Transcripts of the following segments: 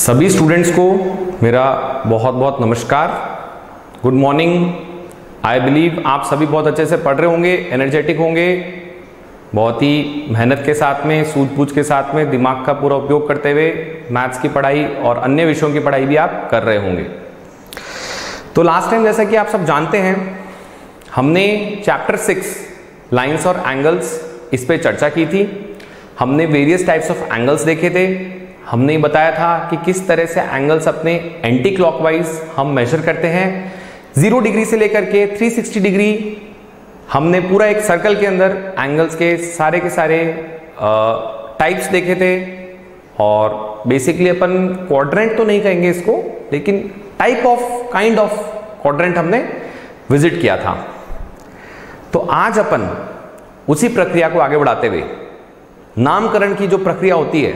सभी स्टूडेंट्स को मेरा बहुत बहुत नमस्कार, गुड मॉर्निंग। आई बिलीव आप सभी बहुत अच्छे से पढ़ रहे होंगे, एनर्जेटिक होंगे, बहुत ही मेहनत के साथ में, सूझबूझ के साथ में, दिमाग का पूरा उपयोग करते हुए मैथ्स की पढ़ाई और अन्य विषयों की पढ़ाई भी आप कर रहे होंगे। तो लास्ट टाइम जैसा कि आप सब जानते हैं, हमने चैप्टर 6 लाइंस और एंगल्स इस पे चर्चा की थी। हमने वेरियस टाइप्स ऑफ एंगल्स देखे थे। हमने बताया था कि किस तरह से एंगल्स अपने एंटी क्लॉकवाइज हम मेजर करते हैं। 0 डिग्री से लेकर के 360 डिग्री हमने पूरा एक सर्कल के अंदर एंगल्स के सारे टाइप्स देखे थे। और बेसिकली अपन क्वाड्रेंट तो नहीं कहेंगे इसको, लेकिन काइंड ऑफ क्वाड्रेंट हमने विजिट किया था। तो आज अपन उसी प्रक्रिया को आगे बढ़ाते हुए नामकरण की जो प्रक्रिया होती है,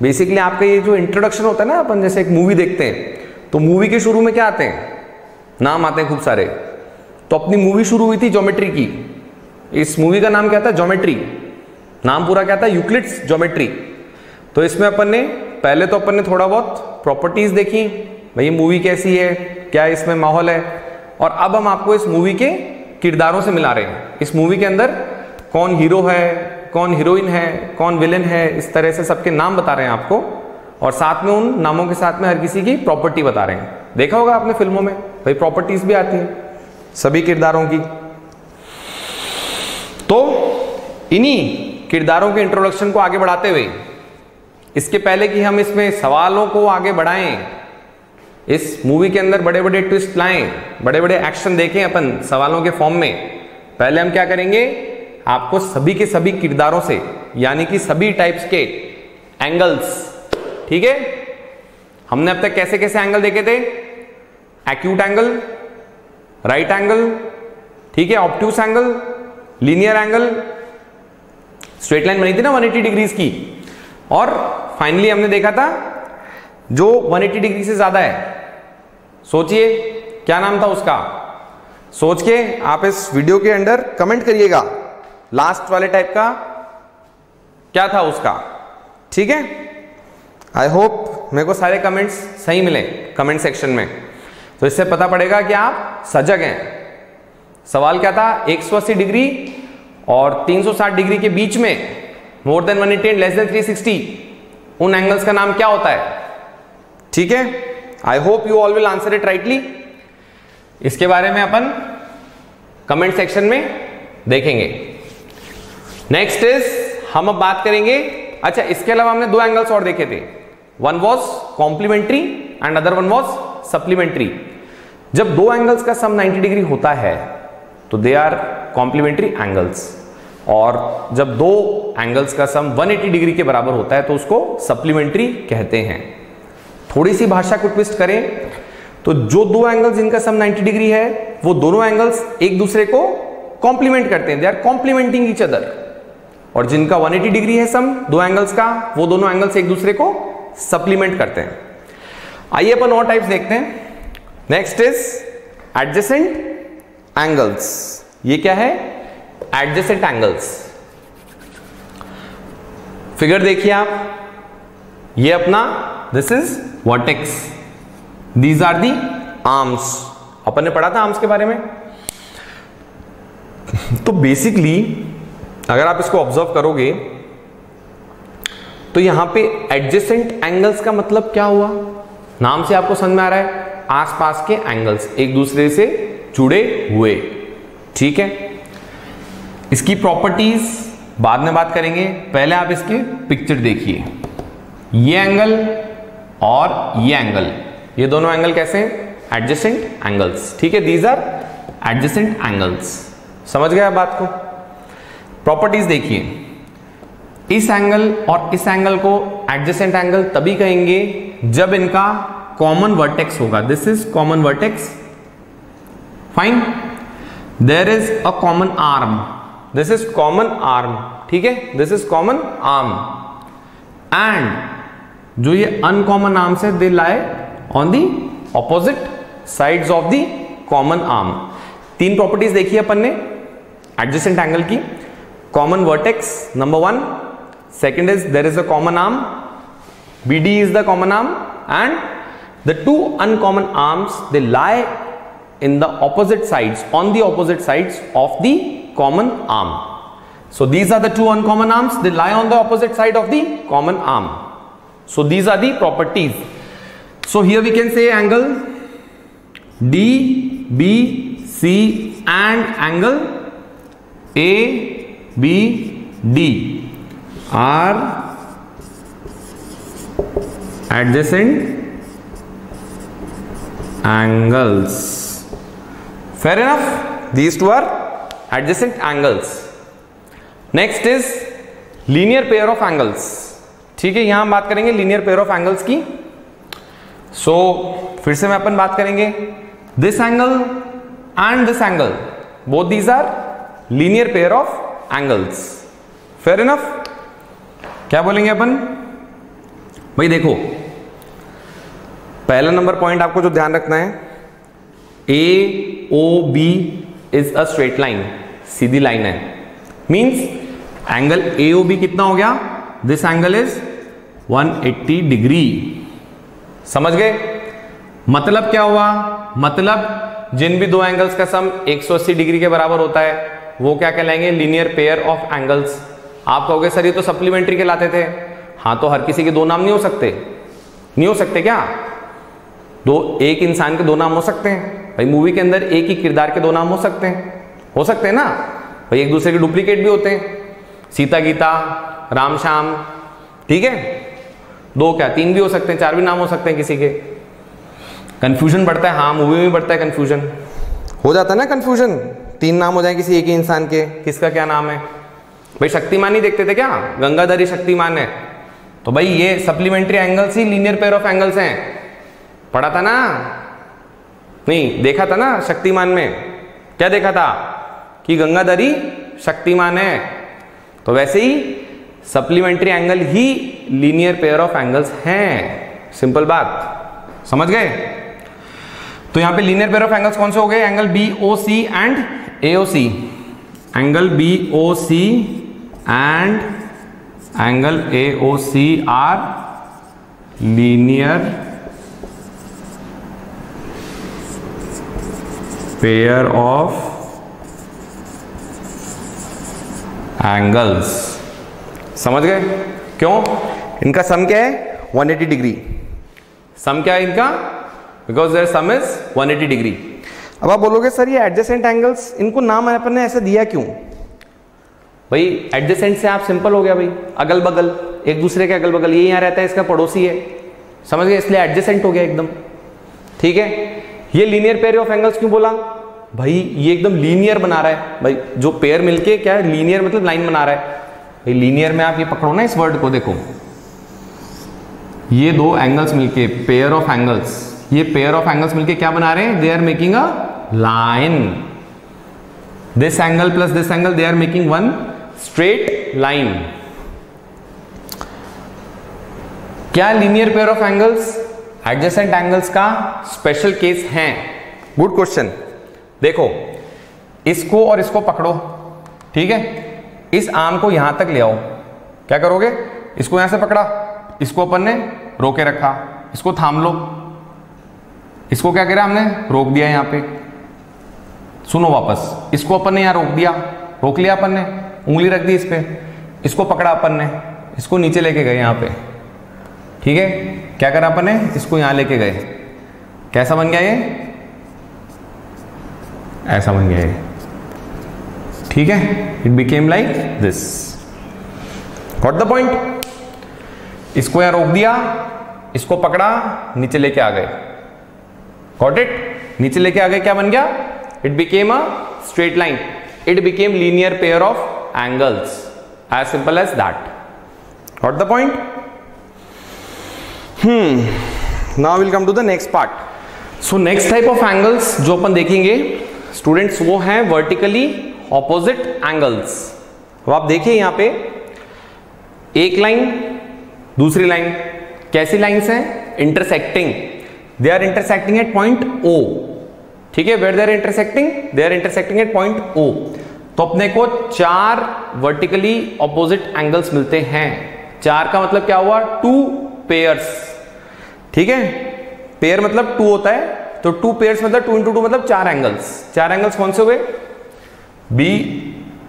बेसिकली आपका ये जो इंट्रोडक्शन होता है ना, अपन जैसे एक मूवी देखते हैं तो मूवी के शुरू में क्या आते हैं, नाम आते हैं खूब सारे। तो अपनी मूवी शुरू हुई थी ज्योमेट्री की। इस मूवी का नाम क्या था? ज्योमेट्री। नाम पूरा क्या था? Euclid's geometry. तो इसमें अपन ने थोड़ा बहुत प्रॉपर्टीज देखी, भाई मूवी कैसी है, क्या इसमें माहौल है। और अब हम आपको इस मूवी के किरदारों से मिला रहे हैं। इस मूवी के अंदर कौन हीरो है, कौन हीरोइन है, कौन विलेन है, इस तरह से सबके नाम बता रहे हैं आपको। और साथ में उन नामों के साथ में हर किसी की प्रॉपर्टी बता रहे हैं। देखा होगा आपने फिल्मों में, भाई प्रॉपर्टीज भी आती हैं सभी किरदारों की। तो इन्हीं किरदारों के इंट्रोडक्शन को आगे बढ़ाते हुए, इसके पहले कि हम इसमें सवालों को आगे बढ़ाएं, इस मूवी के अंदर बड़े बड़े ट्विस्ट लाएं, बड़े बड़े एक्शन देखें अपन सवालों के फॉर्म में, पहले हम क्या करेंगे, आपको सभी के सभी किरदारों से, यानी कि सभी टाइप्स के एंगल्स, ठीक है। हमने अब तक कैसे कैसे एंगल देखे थे? एक्यूट एंगल, राइट एंगल, ठीक है, obtuse angle, linear angle, straight line बनी थी ना 180 डिग्रीज की। और फाइनली हमने देखा था जो 180 डिग्री से ज्यादा है, सोचिए क्या नाम था उसका। सोच के आप इस वीडियो के अंदर कमेंट करिएगा, लास्ट वाले टाइप का क्या था उसका, ठीक है। आई होप मेरे को सारे कमेंट्स सही मिले कमेंट सेक्शन में, तो इससे पता पड़ेगा कि आप सजग हैं। सवाल क्या था? 180 डिग्री और 360 डिग्री के बीच में, मोर देन 180 लेस देन 360, उन एंगल्स का नाम क्या होता है, ठीक है। आई hope you all will answer it rightly. इसके बारे में अपन कमेंट सेक्शन में देखेंगे। नेक्स्ट इज, हम अब बात करेंगे, अच्छा इसके अलावा हमने 2 एंगल्स और देखे थे। One was complementary and other one was supplementary. जब 2 एंगल्स का सम 90 डिग्री होता है तो दे आर कॉम्प्लीमेंट्री एंगल्स, और जब 2 एंगल्स का सम 180 डिग्री के बराबर होता है तो उसको सप्लीमेंट्री कहते हैं। थोड़ी सी भाषा को ट्विस्ट करें तो जो 2 एंगल्स जिनका सम 90 डिग्री है, वो दोनों एंगल्स एक दूसरे को कॉम्प्लीमेंट करते हैं, they are complementing each other. और जिनका 180 डिग्री है सम 2 एंगल्स का, वो दोनों एंगल्स एक दूसरे को सप्लीमेंट करते हैं। आइए अपन और टाइप्स देखते हैं। Next is adjacent angles. ये क्या है? Adjacent angles. फिगर देखिए आप, ये अपना this is vertex, these are the arms. अपन ने पढ़ा था आर्म्स के बारे में। तो बेसिकली अगर आप इसको ऑब्जर्व करोगे तो यहां पे एडजेसेंट एंगल्स का मतलब क्या हुआ? नाम से आपको समझ में आ रहा है, आसपास के एंगल्स एक दूसरे से जुड़े हुए, ठीक है। इसकी प्रॉपर्टीज बाद में बात करेंगे, पहले आप इसकी पिक्चर देखिए। ये एंगल और ये एंगल, ये दोनों एंगल कैसे हैं? एडजेसेंट एंगल्स, ठीक है। These are adjacent angles. समझ गए आप बात को? प्रॉपर्टीज देखिए, इस एंगल और इस एंगल को एडजेसेंट एंगल तभी कहेंगे जब इनका कॉमन वर्टेक्स होगा। This is common vertex, fine. There is a common arm, this is common arm, ठीक है, this is common arm. And जो ये अनकॉमन आर्म्स है, they lie on the opposite sides of the common arm. 3 properties देखी अपन ने adjacent angle की। Common vertex number 1, second is there is a common arm, BD is the common arm, and the two uncommon arms, they lie in the opposite sides, on the opposite sides of the common arm. So these are the two uncommon arms, they lie on the opposite side of the common arm. So these are the properties. So here we can say angle DBC and angle ABD are adjacent angles. Fair enough, these two are adjacent angles. Next is linear pair of angles. ठीक है, यहां हम बात करेंगे linear pair of angles की. So फिर से मैं अपन बात करेंगे this angle and this angle, both these are linear pair of angles. Fair enough. क्या बोलेंगे अपन भाई? देखो, पहला नंबर पॉइंट आपको जो ध्यान रखना है, AOB is a straight line, Sidhi line है. मींस एंगल AOB कितना हो गया? This angle is 180 degree. समझ गए? मतलब क्या हुआ? मतलब जिन भी दो एंगल्स का सम 180 डिग्री के बराबर होता है वो क्या कहलाएंगे? Linear pair of angles. आप कहोगे सर ये तो सप्लीमेंट्री कहलाते थे. हाँ, तो हर किसी के दो नाम नहीं हो सकते. नहीं हो सकते क्या? एक इंसान के दो नाम हो सकते हैं भाई. मूवी के अंदर एक ही किरदार के दो नाम हो सकते हैं. हो सकते हैं ना भाई. एक दूसरे के डुप्लीकेट भी होते हैं. सीता गीता, राम श्याम. ठीक है, दो क्या तीन भी हो सकते हैं, चार भी नाम हो सकते हैं किसी के. कंफ्यूजन बढ़ता है. हाँ, मूवी में बढ़ता है कंफ्यूजन. हो जाता है ना कंफ्यूजन. तीन नाम हो जाए किसी एक ही इंसान के, किसका क्या नाम है भाई? शक्तिमान ही देखते थे क्या? गंगाधरी शक्तिमान है. तो भाई ये supplementary angles he linear pair of angles हैं. पढ़ा था ना? नहीं, देखा था ना शक्तिमान में. क्या देखा था? कि गंगाधरी शक्तिमान है. तो वैसे ही सप्लीमेंट्री एंगल ही लीनियर पेयर ऑफ एंगल्स हैं. सिंपल बात, समझ गए? तो यहां पे लीनियर पेयर ऑफ एंगल्स कौन से हो गए? Angle BOC and AOC. Angle BOC and angle AOC are linear pair of angles. समझ गए? क्यों? इनका सम क्या है? 180 डिग्री. सम क्या है इनका? Because their sum is 180 degree. अब आप बोलोगे सर ये एडजेसेंट एंगल्स, इनको नाम अपन ने ऐसे दिया क्यों? भाई एडजेसेंट से आप सिंपल हो गया भाई, अगल बगल, एक दूसरे के अगल बगल. ये यहाँ रहता है, इसका पड़ोसी है. समझ गए? इसलिए एडजेसेंट हो गया एकदम. ठीक है. ये लीनियर पेयर ऑफ एंगल्स क्यों बोला? भाई ये एकदम लीनियर बना रहा है भाई. जो पेयर मिलके क्या है? लीनियर मतलब लाइन बना रहा है भाई. लीनियर में आप ये पकड़ो ना इस वर्ड को, देखो ये दो एंगल्स मिलके पेयर ऑफ एंगल्स, ये पेयर ऑफ एंगल्स मिलके क्या बना रहे हैं? They are making a line. This angle plus this angle, they are making one straight line. क्या linear pair of angles adjacent angles का स्पेशल केस हैं? Good question. देखो, इसको और इसको पकड़ो. ठीक है, इस आर्म को यहां तक ले आओ. क्या करोगे? इसको यहां से पकड़ा, इसको अपन ने रोके रखा, इसको थाम लो. इसको क्या करा हमने? रोक दिया यहां पे. सुनो वापस, इसको अपन ने यहां रोक दिया, रोक लिया अपन ने, उंगली रख दी इस पे, इसको पकड़ा अपन ने, इसको नीचे लेके गए यहां पे. ठीक है, क्या करा अपन ने? इसको यहां लेके गए. कैसा बन गया ये? ऐसा बन गया ये. ठीक है, it became like this. Got the point? इसको यहां रोक दिया, इसको पकड़ा, नीचे लेके आ गए. Got it? नीचे लेके आ गए, क्या बन गया? It became a straight line. It became linear pair of angles. As simple as that. Got the point? Now will come to the next part. So next type of angles जो अपन देखेंगे स्टूडेंट्स, वो हैं vertically opposite angles. अब आप देखिए यहां पे एक लाइन, दूसरी लाइन. कैसी लाइंस हैं? Intersecting. They are intersecting at point O. ठीक है, where they are intersecting? They are intersecting at point O. तो अपने को चार वर्टिकली ऑपोजिट एंगल्स मिलते हैं. चार का मतलब क्या हुआ? Two pairs. ठीक है, पेयर मतलब 2 होता है, तो 2 पेयर्स मतलब 2 इंटू 2 मतलब 4 एंगल्स। 4 एंगल्स कौन से हुए?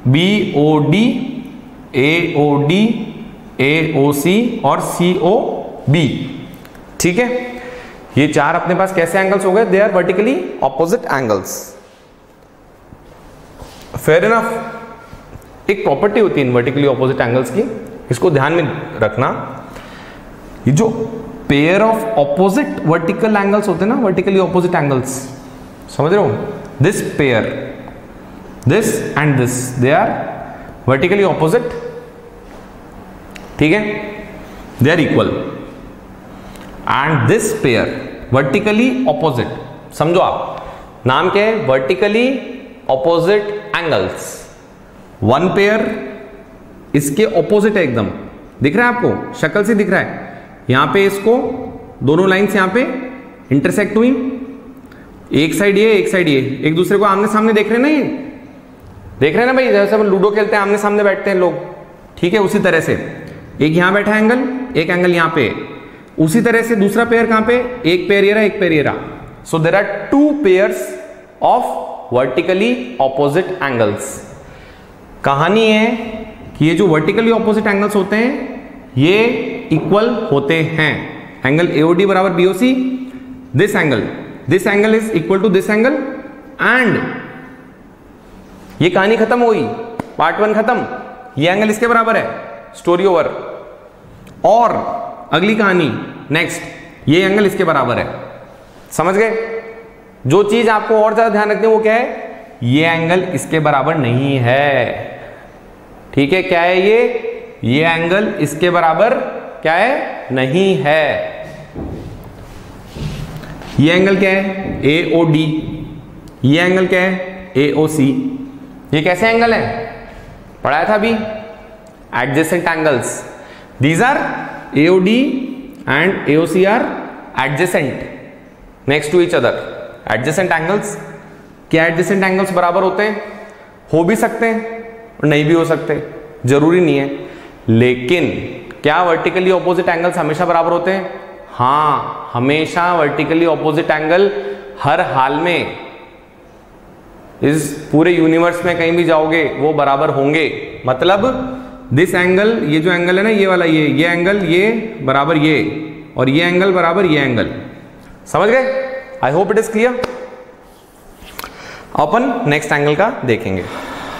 BOD, AOD, AOC और COB। ठीक है, ये 4 अपने पास कैसे एंगल्स हो गए? They are vertically opposite angles. Fair enough. एक प्रॉपर्टी होती है इन वर्टिकली ऑपोजिट एंगल्स की, इसको ध्यान में रखना। ये जो pair of opposite vertical angles होते हैं ना, वर्टिकली ऑपोजिट एंगल्स, समझ रहे हो? This pair, this and this, they are vertically opposite. ठीक है, they are equal. And this pair vertically opposite, समझो आप, नाम क्या है? Vertically opposite angles. One pair इसके ऑपोजिट है एकदम, दिख रहा है आपको? शक्ल से दिख रहा है। यहां पे इसको दोनों लाइंस यहां पे इंटरसेक्ट हुई, एक साइड ये, एक साइड ये, एक दूसरे को आमने सामने देख रहे हैं ना? ये देख रहे हैं ना भाई, जैसे हम लूडो खेलते हैं, आमने सामने बैठते हैं लोग। ठीक है, उसी तरह से एक यहां बैठा एंगल, एक एंगल यहां पे, उसी तरह से दूसरा पेयर कहां पे? एक पेयर ये रहा, एक पेयर ये रहा। So there are 2 pairs of vertically opposite angles. कहानी है कि ये जो वर्टिकली ऑपोजिट एंगल्स होते हैं ये इक्वल होते हैं। एंगल AOD बराबर BOC, this angle is equal to this angle, and ये कहानी खत्म हो गई, पार्ट 1 खत्म। ये एंगल इसके बराबर है, स्टोरी ओवर। और अगली कहानी नेक्स्ट, ये एंगल इसके बराबर है। समझ गए? जो चीज आपको और ज्यादा ध्यान रखनी है वो क्या है? ये एंगल इसके बराबर नहीं है। ठीक है, क्या है ये एंगल इसके बराबर क्या है? नहीं है। ये एंगल क्या है? AOD। ये एंगल क्या है? AOC। ये कैसे एंगल है? पढ़ाया था अभी, adjacent angles. These are AOD and AOC are adjacent next to each other. Adjacent angles, क्या एडजेसेंट एंगल्स बराबर होते हैं? हो भी सकते हैं और नहीं भी हो सकते, जरूरी नहीं है। लेकिन क्या वर्टिकली ऑपोजिट एंगल्स हमेशा बराबर होते हैं? हाँ, हमेशा वर्टिकली ऑपोजिट एंगल हर हाल में, इस पूरे यूनिवर्स में कहीं भी जाओगे वो बराबर होंगे। मतलब दिस एंगल, ये जो एंगल है ना, ये वाला, ये एंगल, ये बराबर ये, और ये एंगल बराबर ये एंगल। समझ गए? I hope it is clear. Upon next angle का देखेंगे।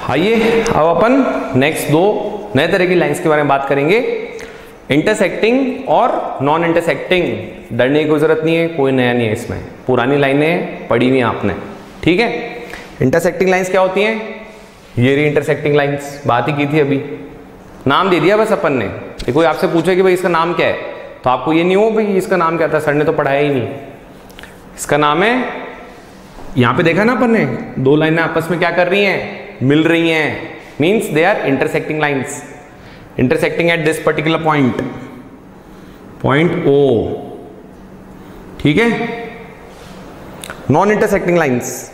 आइए अब अपन नेक्स्ट 2 नए तरह की लाइंस के बारे में बात करेंगे, इंटरसेक्टिंग और नॉन इंटरसेक्टिंग। डरने की कोई जरूरत नहीं है, कोई नया नहीं है इसमें, पुरानी लाइनें पढ़ी हुई हैं आपने। ठीक है, इंटरसेक्टिंग लाइंस क्या होती हैं? ये री इंटरसेक्टिंग लाइंस, बात ही की थी अभी, नाम दे दिया बस अपन ने। कोई आपसे पूछे कि भाई इसका नाम क्या है, तो आपको ये नहीं हो भाई इसका नाम क्या था, सर ने तो पढ़ाया ही नहीं। इसका नाम है, यहां पे देखा ना अपन ने, 2 लाइनें आपस में क्या कर रही हैं? मिल रही हैं, means they are intersecting lines, intersecting at this particular point, point O। ठीक है, नॉन इंटरसेक्टिंग लाइन्स,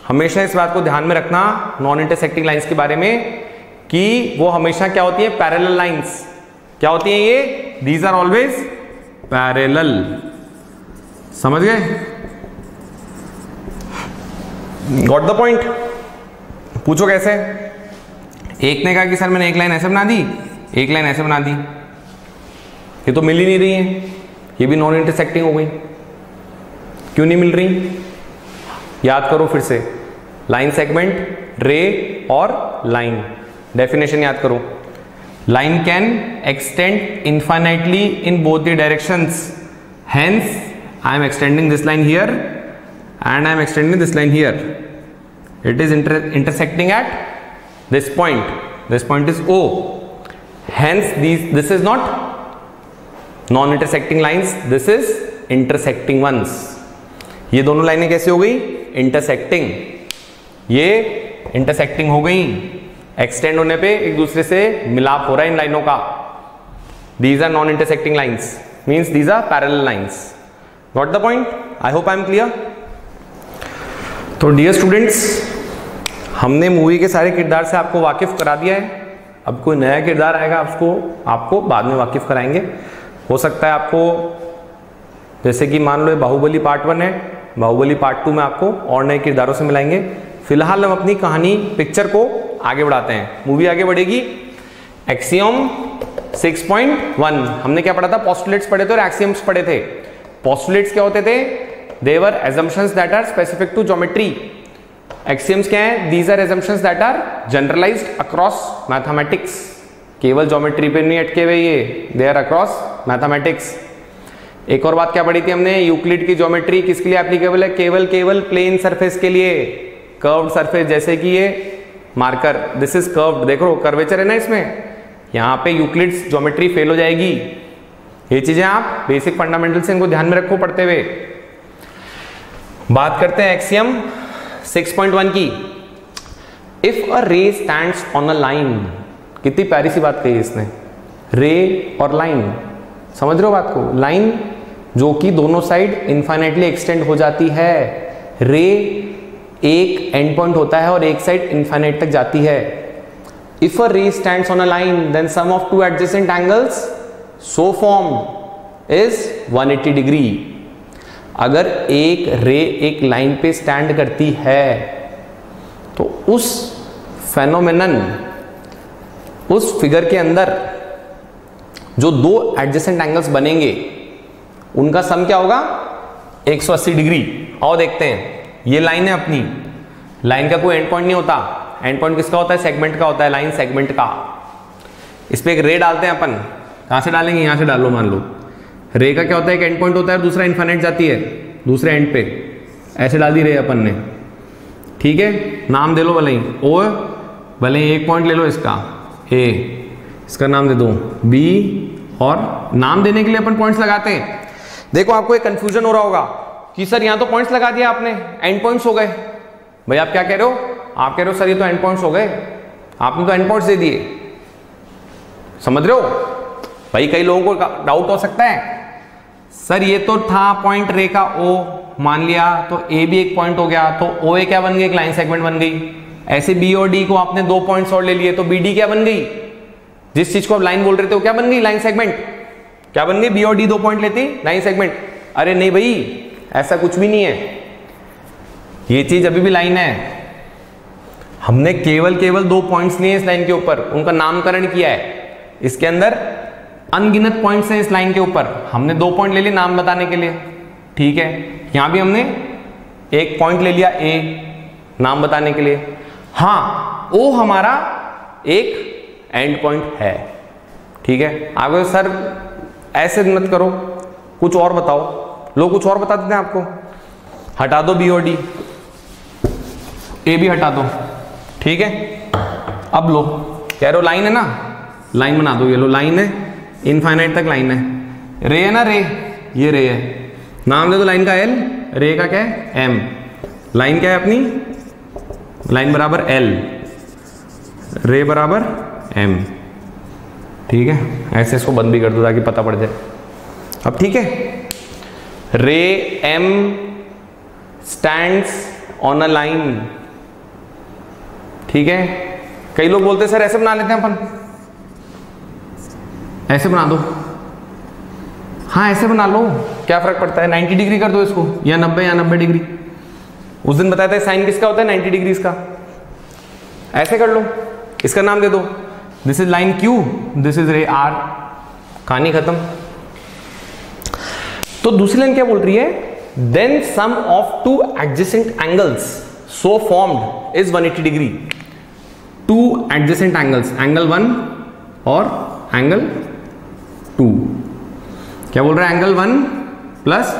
हमेशा इस बात को ध्यान में रखना नॉन इंटरसेक्टिंग लाइन्स के बारे में, कि वो हमेशा क्या होती है? Parallel lines. क्या होती हैं ये? These are always parallel. समझ गए? Got the point? पूछो कैसे? एक ने कहा कि सर मैंने एक लाइन ऐसे बना दी, एक लाइन ऐसे बना दी, ये तो मिल ही नहीं रही है, ये भी नॉन इंटरसेक्टिंग हो गई। क्यों नहीं मिल रही? याद करो फिर से, लाइन सेगमेंट, रे और लाइन। डेफिनेशन याद करो, line can extend infinitely in both the directions, hence I am extending this line here and I am extending this line here. It is intersecting at this point. This point is O. Hence this is not non-intersecting lines. This is intersecting ones. ये दोनों लाइनें कैसे हो गई? Intersecting. ये intersecting हो गई, extend होने पे एक दूसरे से मिलाप हो रहा है इन लाइनों का। These are non-intersecting lines. Means these are parallel lines. Got the point? I hope I am clear. तो डियर स्टूडेंट्स, हमने मूवी के सारे किरदार से आपको वाकिफ करा दिया है। अब कोई नया किरदार आएगा आपको बाद में वाकिफ कराएंगे। हो सकता है आपको जैसे कि मान लो ये बाहुबली पार्ट 1 है, बाहुबली पार्ट 2 में आपको और नए किरदारों से मिलाएंगे। फिलहाल हम अपनी कहानी पिक्चर को आगे बढ़ाते हैं, मूवी आगे बढ़ेगी। एक्सियम 6.1 हमने क्या पढ़ा था? पोस्टुलेट्स पढ़े थे और एक्सियम्स पढ़े थे। पोस्टुलेट्स क्या होते थे? They're assumptions that are specific to geometry. Axioms क्या है? These are assumptions that are generalized across mathematics. केवल ज्योमेट्री पे नहीं अटके हुए ये, दे आर अक्रॉस मैथमेटिक्स। एक और बात क्या पढ़ी थी हमने? यूक्लिड की ज्योमेट्री किसके लिए एप्लीकेबल है? केवल प्लेन सरफेस के लिए, कर्व्ड सरफेस, जैसे कि ये मार्कर, दिस इज कर्व्ड, देखो कर्वेचर है ना इसमें, यहां पे यूक्लिड्स ज्योमेट्री फेल हो जाएगी। ये चीजें आप बेसिक फंडामेंटल से इनको ध्यान में रखो पढ़ते हुए। बात करते हैं एक्सियम 6.1 की। If a ray stands on a line, कितनी प्यारी सी बात कही है इसने, रे और लाइन, समझ रहे हो बात को? लाइन जो कि दोनों साइड इनफाइनाइटली एक्सटेंड हो जाती है, रे एक एंड पॉइंट होता है और एक साइड इनफाइनाइट तक जाती है। If a ray stands on a line then sum of two adjacent angles so formed is 180 degree. अगर एक रे एक लाइन पे स्टैंड करती है तो उस फेनोमेनन, उस फिगर के अंदर जो दो एडजेसेंट एंगल्स बनेंगे उनका सम क्या होगा? 180 डिग्री। आओ देखते हैं। ये लाइन है अपनी, लाइन का कोई एंड पॉइंट नहीं होता। एंड पॉइंट किसका होता है? सेगमेंट का होता है, लाइन सेगमेंट का। इस पे एक रे डालते हैं अपन, कहां से डालेंगे? यहां से डाल लो। मान लो रे का क्या होता है? एक एंड पॉइंट होता है और दूसरा इनफाइनाइट जाती है दूसरे एंड पे, ऐसे डाल दी रे अपन ने, ठीक है। नाम दे लो भले ही ओ, भले ही एक पॉइंट ले लो इसका ए, इसका नाम दे दो बी, और नाम देने के लिए अपन पॉइंट्स लगाते हैं। देखो आपको एक कंफ्यूजन हो रहा होगा कि सर यहां तो पॉइंट्स लगा दिया आपने, एंड पॉइंट्स हो गए। भाई आप क्या कह रहे हो? आप कह रहे हो सर ये तो एंड पॉइंट्स हो गए, आपने तो एंड पॉइंट्स दे दिए, समझ रहे हो? भाई कई लोगों को डाउट हो सकता है, सर ये तो था पॉइंट रे का ओ, मान लिया तो ए भी एक पॉइंट हो गया, तो ओ ए क्या बन गई? एक लाइन सेगमेंट बन गई। ऐसे बी और डी को आपने दो पॉइंट्स और ले लिए तो बी डी क्या बन गई? जिस चीज को आप लाइन बोल रहे थे वो क्या बन गई? Line segment. क्या बन गई? बी और डी दो पॉइंट लेती, लाइन सेगमेंट। अरे नहीं भाई, ऐसा कुछ भी नहीं है, ये चीज अभी भी लाइन है। हमने केवल दो पॉइंट्स लिए इस लाइन के ऊपर, उनका नामकरण किया है। इसके अंदर अनगिनत पॉइंट्स हैं इस लाइन के ऊपर, हमने दो पॉइंट ले लिए नाम बताने के लिए, ठीक है। यहां भी हमने एक पॉइंट ले लिया ए, नाम बताने के लिए। हाँ, ओ हमारा एक एंड पॉइंट है, ठीक है। आगे सर ऐसे मत करो, कुछ और बताओ। लो कुछ और बता देते हैं आपको, हटा दो बी और डी, ए भी हटा दो, ठीक है। अब लो, कह रहे हो लाइन है ना, लाइन बना दो। ये लो लाइन है, इनफाइनाइट तक लाइन है। रे है ना, रे, ये रे है, नाम दे दो लाइन का एल, रे का क्या है? एम। लाइन क्या है अपनी? लाइन बराबर एल, रे बराबर एम, ठीक है। ऐसे इसको बंद भी कर दो ताकि पता पड़ जाए। अब ठीक है, ray M stands on a line, ठीक है। कई लोग बोलते हैं सर ऐसे बना लेते हैं अपन, ऐसे बना दो। हाँ ऐसे बना लो, क्या फर्क पड़ता है? 90 डिग्री कर दो इसको, या 90 या 90 डिग्री। उस दिन बताया था साइन किसका होता है? 90 डिग्री का। ऐसे कर लो, इसका नाम दे दो, this is line Q, this is ray R, कहानी खत्म। तो दूसरी लाइन क्या बोल रही है? Then sum of two adjacent angles so formed is 180 degree. Two adjacent angles, angle 1 और एंगल 2। क्या बोल रहा है? एंगल 1 प्लस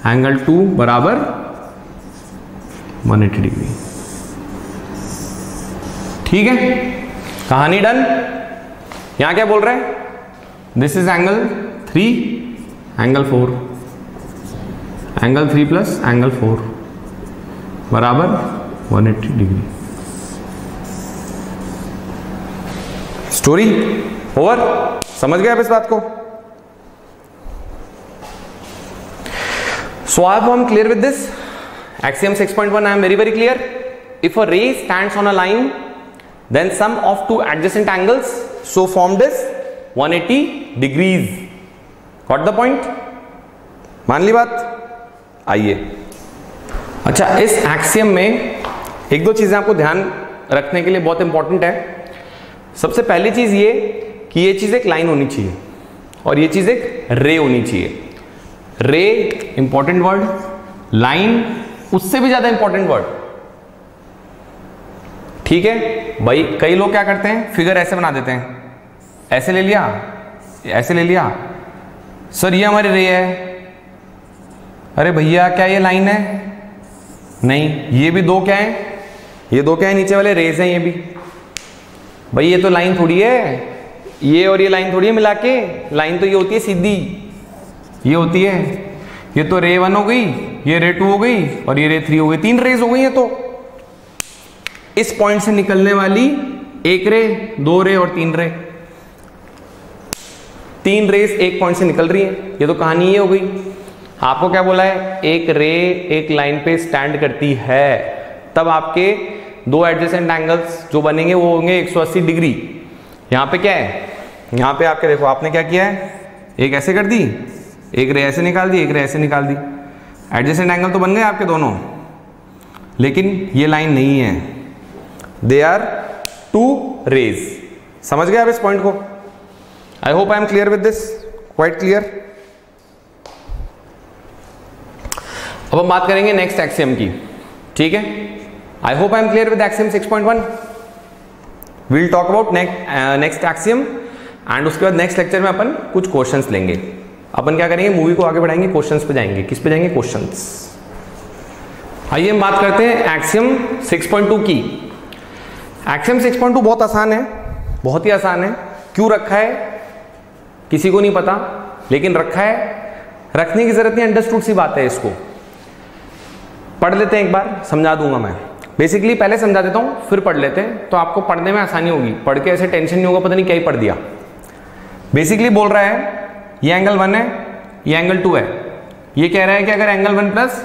एंगल 2 बराबर 180 डिग्री, ठीक है। कहानी डन। यहां क्या बोल रहे हैं? This is angle 3, angle 4, angle 3 plus angle 4 बराबर 180 डिग्री। Story over. समझ गए आप इस बात को? So I am clear with this. Axiom 6.1 I am very clear. If a ray stands on a line, then sum of two adjacent angles so formed is 180 degrees. Got the point? मान ली बात? आइए, अच्छा इस axiom में एक दो चीजें आपको ध्यान रखने के लिए बहुत इंपॉर्टेंट है। सबसे पहली चीज ये कि ये चीज एक लाइन होनी चाहिए और ये चीज एक रे होनी चाहिए। रे इंपॉर्टेंट वर्ड, लाइन उससे भी ज्यादा इंपॉर्टेंट वर्ड। ठीक है भाई, कई लोग क्या करते हैं, फिगर ऐसे बना देते हैं, ऐसे ले लिया, ऐसे ले लिया, सर ये हमारी रे है। अरे भैया क्या ये लाइन है? नहीं, ये भी दो क्या है, ये दो क्या है, नीचे वाले रेज हैं ये भी। भाई ये तो लाइन थोड़ी है, ये और ये लाइन थोड़ी है मिला के। लाइन तो ये होती है सीधी, ये होती है, ये तो रे 1 हो गई, ये रे 2 हो गई और ये रे 3 हो गई, 3 रेज हो गई है। तो इस पॉइंट से निकलने वाली एक रे, 2 रे और 3 रे, 3 रेज एक पॉइंट से निकल रही है। ये तो कहानी ये हो गई। आपको क्या बोला है, एक रे एक लाइन पे स्टैंड करती है, तब आपके दो एडजेसेंट एंगल्स जो बनेंगे वो होंगे 180 डिग्री। यहां पे क्या है, यहां पे आपके देखो आपने क्या किया है, एक ऐसे कर दी, एक रे ऐसे निकाल दी, एक रे ऐसे निकाल दी। एडजेसेंट एंगल तो बन गए आपके दोनों, लेकिन ये लाइन नहीं है, दे आर 2 रेज। समझ गए आप इस पॉइंट को? I hope I am clear with this, quite clear. अब हम बात करेंगे नेक्स्ट एक्सियम की, ठीक है। I hope I am clear with axiom 6.1। Will talk about next axiom and उसके बाद नेक्स्ट लेक्चर में अपन कुछ क्वेश्चंस लेंगे। अपन क्या करेंगे, मूवी को आगे बढ़ाएंगे, क्वेश्चंस पे जाएंगे। किस पे जाएंगे? क्वेश्चंस। आइए हम बात करते हैं एक्सियम 6.2 की। एक्सियम 6.2 बहुत आसान है, बहुत ही आसान है। क्यों रखा है किसी को नहीं पता, लेकिन रखा है, रखने की जरूरत नहीं, अंडरस्टूड सी बात है। इसको पढ़ लेते हैं एक बार, समझा दूंगा मैं। बेसिकली पहले समझा देता हूं, फिर पढ़ लेते हैं, तो आपको पढ़ने में आसानी होगी। पढ़ के ऐसे टेंशन नहीं होगा पता नहीं क्या ही पढ़ दिया। बेसिकली बोल रहा है ये एंगल 1 है, ये एंगल 2 है। ये कह रहा है कि अगर एंगल 1 प्लस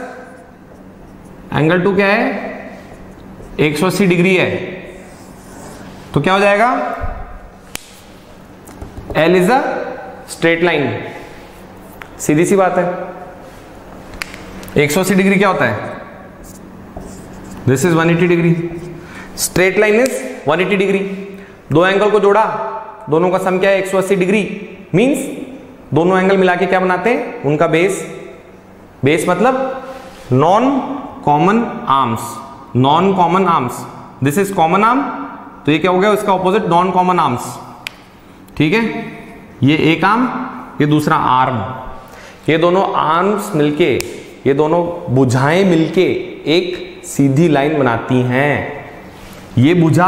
एंगल 2 क्या है, 180 डिग्री है, तो क्या हो जाएगा, L is a straight line. सीधी सी बात है। 180 डिग्री क्या होता है, this is 180 degree. Straight line is 180 degree. दो एंगल को जोड़ा, दोनों का सम क्या है, 180 डिग्री। मींस दोनों एंगल मिला के क्या बनाते हैं, उनका बेस। बेस मतलब non common arms, non common arms. This is common arm, तो ये क्या हो गया, इसका ऑपोजिट नॉन कॉमन आर्म्स। ठीक है, ये एक आर्म, ये दूसरा आर्म। ये दोनों आर्म्स मिलके, ये दोनों भुजाएं मिलके एक सीधी लाइन बनाती हैं। ये भुजा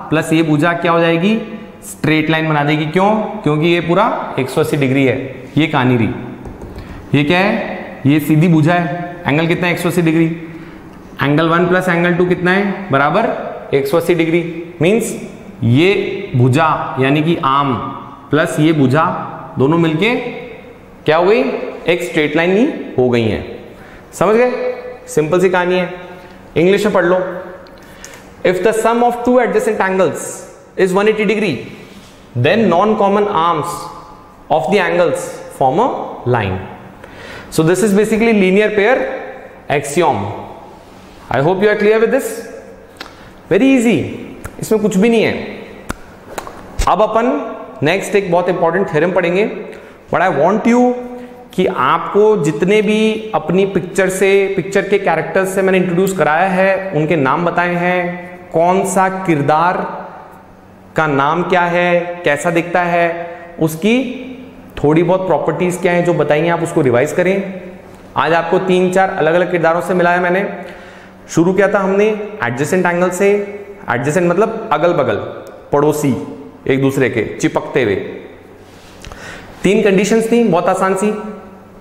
प्लस ये भुजा क्या हो जाएगी, स्ट्रेट लाइन बना देगी। क्यों? क्योंकि ये पूरा 180 डिग्री है। ये कहानी रही। ये क्या है, ये सीधी भुजा है। एंगल कितना है, 180 डिग्री। एंगल 1 प्लस एंगल 2 कितना है, बराबर 180 डिग्री। मीन्स ये भुजा यानी कि आर्म प्लस ये भुजा दोनों मिलके क्या हो गई, एक स्ट्रेट लाइन ही हो गई है। समझ गए? सिंपल सी कहानी है। इंग्लिश में पढ़ लो। If the sum of two adjacent angles is 180 degree, then non common arms of the angles form a line. So this is basically linear pair axiom. I hope you are clear with this. Very easy, इसमें कुछ भी नहीं है। अब अपन next एक बहुत important theorem पढ़ेंगे, but I want you कि आपको जितने भी अपनी पिक्चर के कैरेक्टर्स से मैंने इंट्रोड्यूस कराया है, उनके नाम बताए हैं, कौन सा किरदार का नाम क्या है, कैसा दिखता है, उसकी थोड़ी बहुत प्रॉपर्टीज क्या है जो बताई हैं, आप उसको रिवाइज करें। आज आपको 3-4 अलग अलग किरदारों से मिलाया मैंने। शुरू किया था हमने एडजेसेंट एंगल से। एडजेसेंट मतलब अगल बगल, पड़ोसी, एक दूसरे के चिपकते हुए। 3 कंडीशंस थी, बहुत आसान सी।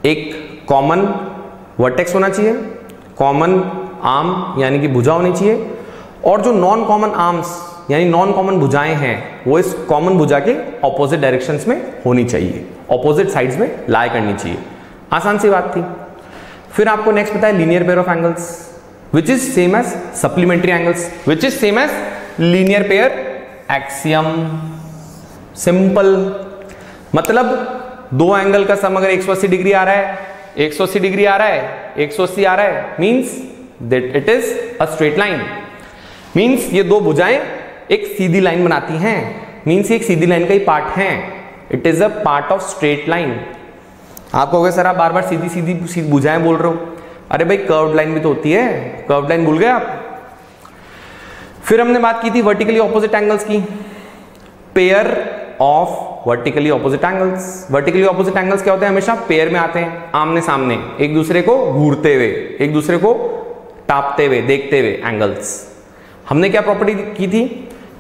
एक कॉमन वर्टेक्स होना चाहिए, कॉमन आर्म यानी कि भुजा होनी चाहिए, और जो नॉन कॉमन आर्म्स यानी नॉन कॉमन भुजाएं हैं वो इस कॉमन भुजा के ऑपोजिट डायरेक्शंस में होनी चाहिए, ऑपोजिट साइड्स में लाई करनी चाहिए। आसान सी बात थी। फिर आपको नेक्स्ट पता है linear pair of angles which is same as supplementary angles which is same as linear pair axiom. Simple, मतलब दो एंगल का सम अगर 180 डिग्री आ रहा है, 180 डिग्री आ रहा है, 180 आ रहा है, means that it is a straight line. Means ये दो भुजाएं एक सीधी लाइन बनाती हैं, मीन्स एक सीधी लाइन का ही पार्ट है। It is a part of straight line. आप कहोगे सर आप बार बार सीधी सीधी भुजाएं बोल रहे हो, अरे भाई कर्व्ड लाइन भी तो होती है, कर्व्ड लाइन भूल गए आप। फिर हमने बात की थी वर्टिकली ऑपोजिट एंगल्स की, pair of vertically opposite angles. Vertically opposite angles क्या होते हैं? हमेशा पेयर में आते हैं, आमने सामने, एक दूसरे को घूरते हुए, एक दूसरे को टापते हुए, देखते हुए एंगल्स। हमने क्या प्रॉपर्टी की थी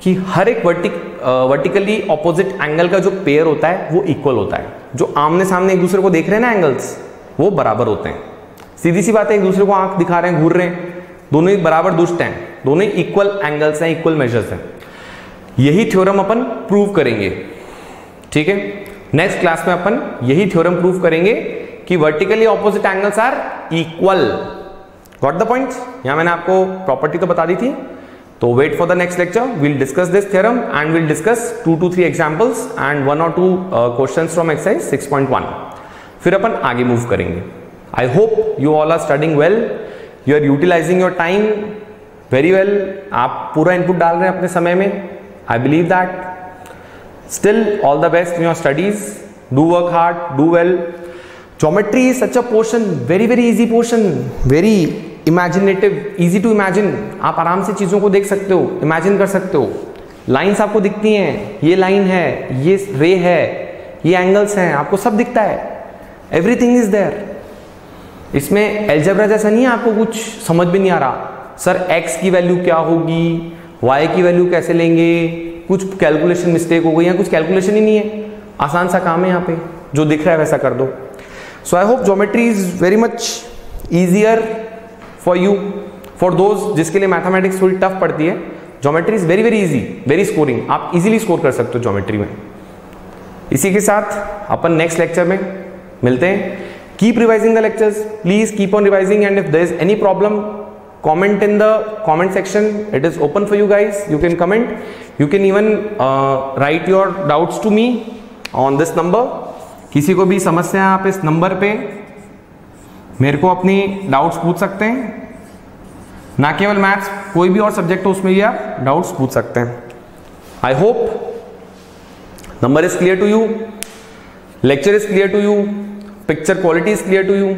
कि हर एक वर्टिकली ऑपोजिट एंगल का जो पेयर होता है वो इक्वल होता है। जो आमने सामने एक दूसरे को देख रहे हैं ना एंगल्स, वो बराबर होते हैं। सीधी सी बात है, एक दूसरे को आंख दिखा रहे हैं, घूर रहे हैं, दोनों ही बराबर दुष्ट हैं, दोनों ही इक्वल एंगल्स हैं, इक्वल मेजर्स हैं। यही थ्योरम अपन प्रूव करेंगे, ठीक है। नेक्स्ट क्लास में अपन यही थ्योरम प्रूव करेंगे कि vertically opposite angles are equal. Got the point? यहां मैंने आपको प्रॉपर्टी तो बता दी थी, तो wait for the next lecture, we'll discuss this theorem and we'll discuss 2 to 3 examples and 1 or 2 questions from exercise 6.1। फिर अपन आगे मूव करेंगे। I hope you all are studying well, you are utilising your time very well. आप पूरा input डाल रहे हैं अपने समय में। I believe that. Still all the best in your studies, do work hard, do well. Geometry is such a portion, very easy portion, very imaginative, easy to imagine. आप आराम से चीज़ों को देख सकते हो, imagine कर सकते हो। लाइन्स आपको दिखती हैं, ये लाइन है, ये रे है, ये एंगल्स हैं, आपको सब दिखता है, एवरीथिंग इज देयर। इसमें एल्जेब्रा जैसा नहीं है आपको कुछ समझ भी नहीं आ रहा, सर x की वैल्यू क्या होगी, y की वैल्यू कैसे लेंगे, कुछ कैलकुलेशन मिस्टेक हो गई है, कुछ कैलकुलेशन ही नहीं है, आसान सा काम है यहाँ पे, जो दिख रहा है वैसा कर दो। सो I hope geometry is very much easier for you, for those जिसके लिए मैथमेटिक्स थोड़ी टफ पड़ती है। Geometry is very easy, very scoring, आप इजीली स्कोर कर सकते हो ज्योमेट्री में। इसी के साथ अपन नेक्स्ट लेक्चर में मिलते हैं। Keep revising the lectures, please keep on revising, and if there is any problem, comment in the comment section. It is open for you guys. You can comment, you can even write your doubts to me on this number. किसी को भी समस्या है आप इस number पे मेरे को अपनी डाउट्स पूछ सकते हैं, ना केवल मैथ्स, कोई भी और सब्जेक्ट हो उसमें भी आप डाउट्स पूछ सकते हैं। I hope number is clear to you, lecture is clear to you, picture quality is clear to you.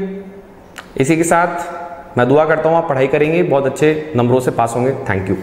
इसी के साथ मैं दुआ करता हूँ आप पढ़ाई करेंगे, बहुत अच्छे नंबरों से पास होंगे। Thank you.